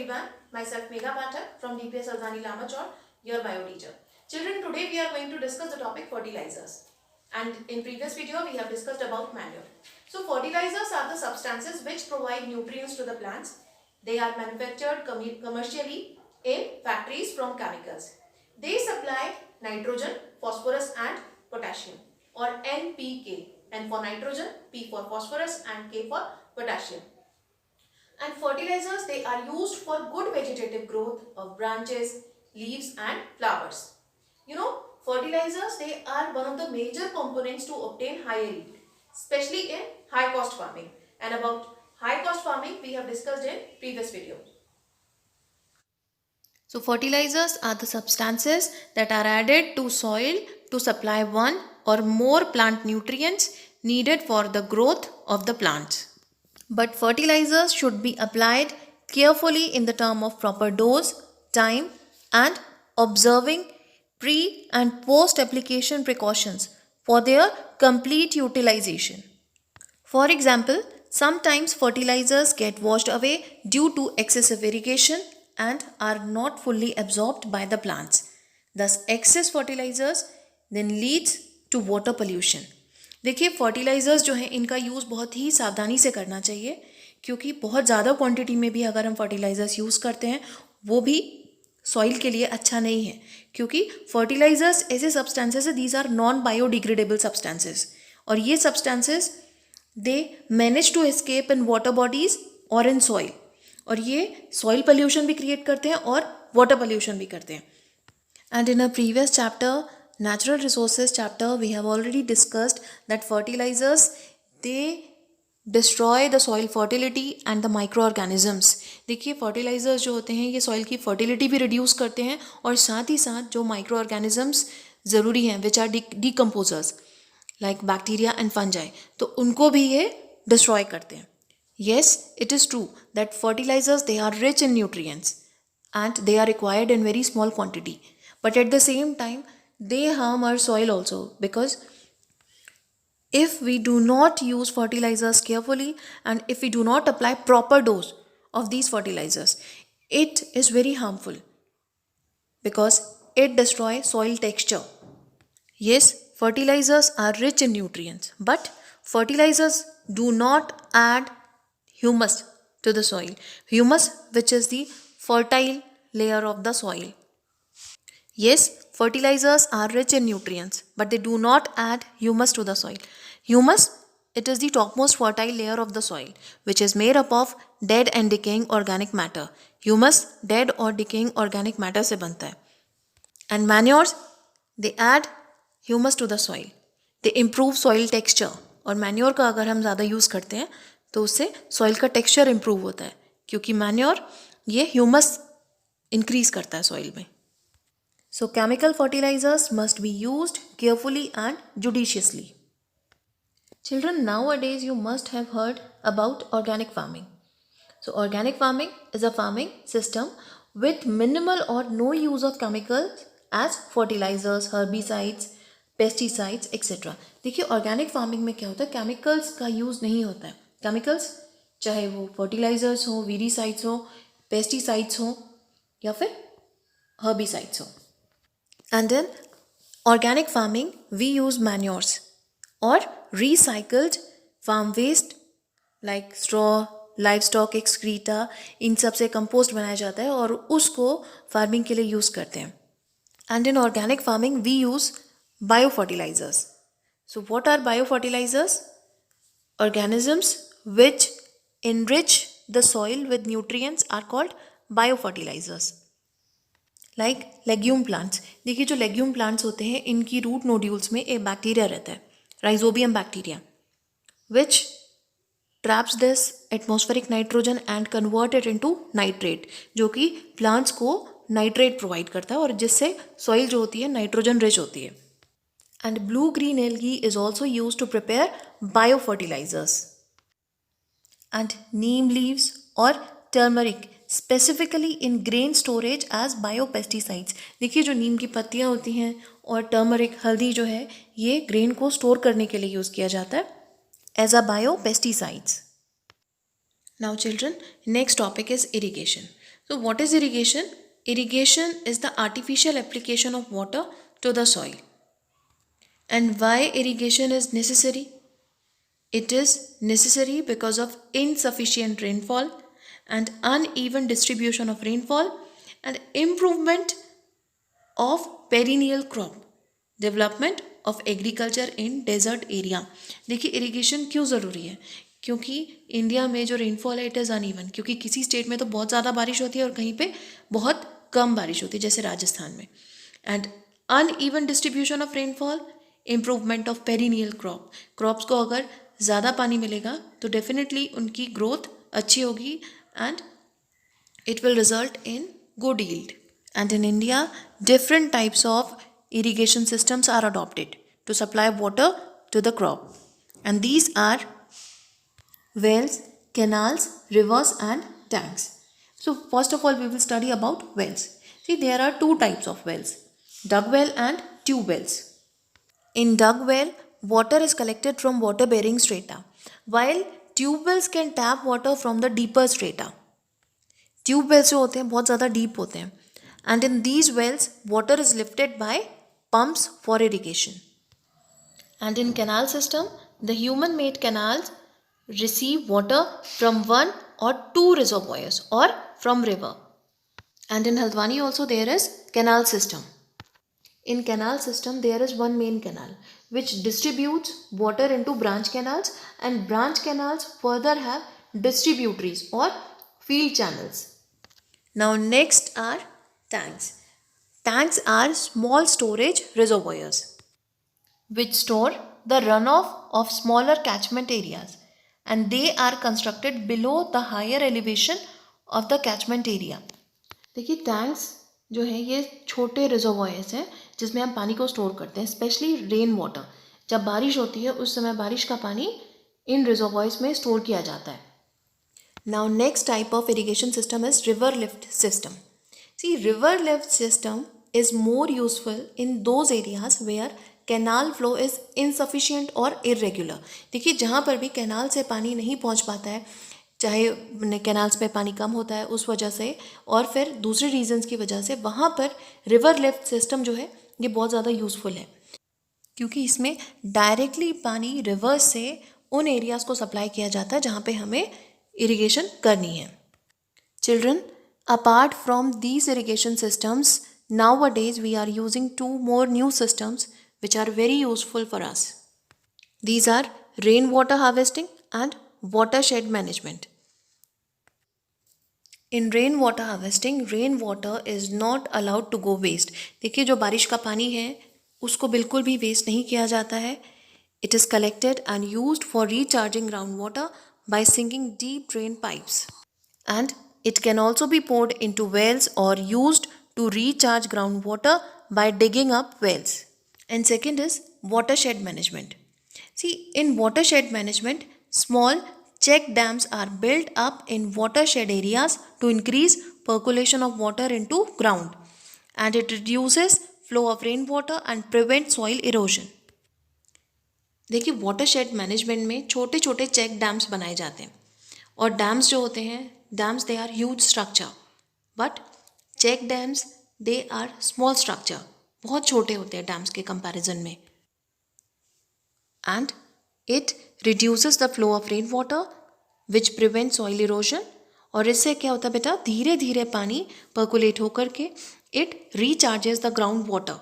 everyone, myself Megha Pathak from DPS Aldani Lamachor, your bio teacher. Children, today we are going to discuss the topic fertilizers. And in previous video we have discussed about manure. So fertilizers are the substances which provide nutrients to the plants. They are manufactured commercially in factories from chemicals. They supply nitrogen, phosphorus and potassium, or NPK. N for nitrogen, P for phosphorus and K for potassium. And fertilizers, they are used for good vegetative growth of branches, leaves and flowers. You know, fertilizers, they are one of the major components to obtain higher yield, especially in high cost farming. And about high cost farming we have discussed in previous video. So fertilizers are the substances that are added to soil to supply one or more plant nutrients needed for the growth of the plants. But fertilizers should be applied carefully in the term of proper dose, time and observing pre and post application precautions for their complete utilization. For example, sometimes fertilizers get washed away due to excessive irrigation and are not fully absorbed by the plants. Thus, excess fertilizers then leads to water pollution. देखिए fertilisers जो हैं इनका use बहुत ही सावधानी से करना चाहिए, क्योंकि बहुत ज़्यादा क्वांटिटी में भी अगर हम फर्टिलाइज़र्स यूज़ करते हैं वो भी सॉइल के लिए अच्छा नहीं है, क्योंकि फर्टिलाइज़र्स ऐसे सब्सटेंसेस है, these are non biodegradable substances, और ये substances they manage to escape in water bodies और इन सॉइल, और ये सॉइल पोल्यूशन भी क्रिएट करते हैं और वाटर पोल्यूशन भी करते हैं. And in a previous chapter, natural resources chapter, we have already discussed that fertilizers, they destroy the soil fertility and the microorganisms. देखिए fertilizers जो होते हैं ये soil की fertility भी reduce करते हैं और साथ ही साथ जो microorganisms ज़रूरी हैं which are decomposers like bacteria and fungi, तो उनको भी ये destroy करते हैं. Yes, it is true that fertilizers, they are rich in nutrients and they are required in very small quantity, but at the same time they harm our soil also, because if we do not use fertilizers carefully and if we do not apply proper dose of these fertilizers, it is very harmful because it destroys soil texture. Yes, fertilizers are rich in nutrients, but fertilizers do not add humus to the soil. Humus, which is the fertile layer of the soil. Yes, fertilizers are rich in nutrients, but they do not add humus to the soil. Humus, it is the topmost fertile layer of the soil, which is made up of dead and decaying organic matter. Humus, dead or decaying organic matter से बनता है. And manures, they add humus to the soil. They improve soil texture. और manure का अगर हम ज़्यादा use करते हैं तो उससे soil का texture improve होता है, क्योंकि manure ये humus increase करता है soil में. So chemical fertilizers must be used carefully and judiciously. Children, nowadays you must have heard about organic farming. So organic farming is a farming system with minimal or no use of chemicals as fertilizers, herbicides, pesticides, etc. देखिए organic farming में क्या होता है, chemicals का use नहीं होता है. Chemicals चाहे वो fertilizers हो, weedicides हो, pesticides हो या फिर herbicides हो. And in organic farming, we use manures or recycled farm waste like straw, livestock excreta, इन सब से कंपोस्ट बनाया जाता है और उसको फार्मिंग के लिए यूज़ करते हैं. And in organic farming, we use biofertilizers. So what are biofertilizers? Organisms which enrich the soil with nutrients are called biofertilizers. Like legume plants. देखिए जो लेग्यूम प्लांट्स होते हैं इनकी रूट नोड्यूल्स में एक बैक्टीरिया रहता है, rhizobium bacteria, which traps this atmospheric nitrogen and convert it into nitrate, जो कि प्लांट्स को नाइट्रेट प्रोवाइड करता है और जिससे सॉइल जो होती है नाइट्रोजन रिच होती है. And blue green algae is also use to prepare bio fertilisers. And neem leaves और turmeric specifically in grain storage as biopesticides. देखिए जो नीम की पत्तियाँ होती हैं और टर्मरिक हल्दी जो है ये ग्रेन को स्टोर करने के लिए यूज़ किया जाता है as a biopesticides. Now children, next topic is irrigation. So what is irrigation? Irrigation is the artificial application of water to the soil. And why irrigation is necessary? It is necessary because of insufficient rainfall and uneven distribution of rainfall and improvement of perennial crop, development of agriculture in desert area. देखिए irrigation क्यों ज़रूरी है? क्योंकि India में जो rainfall है it is uneven, क्योंकि किसी स्टेट में तो बहुत ज़्यादा बारिश होती है और कहीं पे बहुत कम बारिश होती है, जैसे राजस्थान में. And uneven distribution of rainfall, improvement of perennial crop. Crops को अगर ज़्यादा पानी मिलेगा तो डेफिनेटली उनकी ग्रोथ अच्छी होगी and it will result in good yield. And in India, different types of irrigation systems are adopted to supply water to the crop. And these are wells, canals, rivers and tanks. So first of all, we will study about wells. See, there are two types of wells, dug well and tube wells. In dug well, water is collected from water bearing strata, while tube wells can tap water from the deeper strata. Tube wells जो होते हैं बहुत ज़्यादा deep होते हैं and in these wells water is lifted by pumps for irrigation. And in canal system the human made canals receive water from one or two reservoirs or from river. And in Haldwani also there is canal system. In canal system, there is one main canal which distributes water into branch canals, and branch canals further have distributaries or field channels. Now next are tanks. Tanks are small storage reservoirs which store the runoff of smaller catchment areas, and they are constructed below the higher elevation of the catchment area. देखिए tanks जो है ये छोटे reservoirs हैं जिसमें हम पानी को स्टोर करते हैं, स्पेशली रेन वाटर. जब बारिश होती है उस समय बारिश का पानी इन रिजर्वॉयर्स में स्टोर किया जाता है. Now next type of irrigation system is river lift system. See, river lift system is more useful in those areas where canal flow is insufficient or irregular. देखिए जहाँ पर भी कैनाल से पानी नहीं पहुँच पाता है, चाहे कैनाल्स पे पानी कम होता है उस वजह से और फिर दूसरे रीजंस की वजह से, वहाँ पर रिवर लिफ्ट सिस्टम जो है ये बहुत ज़्यादा यूज़फुल है क्योंकि इसमें डायरेक्टली पानी रिवर से उन एरियाज़ को सप्लाई किया जाता है जहाँ पे हमें इरिगेशन करनी है. Children, apart from these irrigation systems, nowadays we are using two more new systems which are very useful for us. These are rainwater harvesting and watershed management. In rainwater harvesting, rainwater is not allowed to go waste. देखिए जो बारिश का पानी है उसको बिल्कुल भी waste नहीं किया जाता है. It is collected and used for recharging groundwater by sinking deep drain pipes, and it can also be poured into wells or used to recharge groundwater by digging up wells. And second is watershed management. See, in watershed management, small check dams are built up in watershed areas to increase percolation of water into ground, and it reduces flow of rainwater and prevents soil erosion. देखिए watershed management में छोटे छोटे check dams बनाए जाते हैं और dams जो होते हैं dams they are huge structure, but check dams they are small structure, बहुत छोटे होते हैं डैम्स के कंपैरिजन में. And it reduces the flow of rain water which prevent soil erosion. और इससे क्या होता है बेटा, धीरे धीरे पानी पर्कुलेट होकर के it recharges the ground water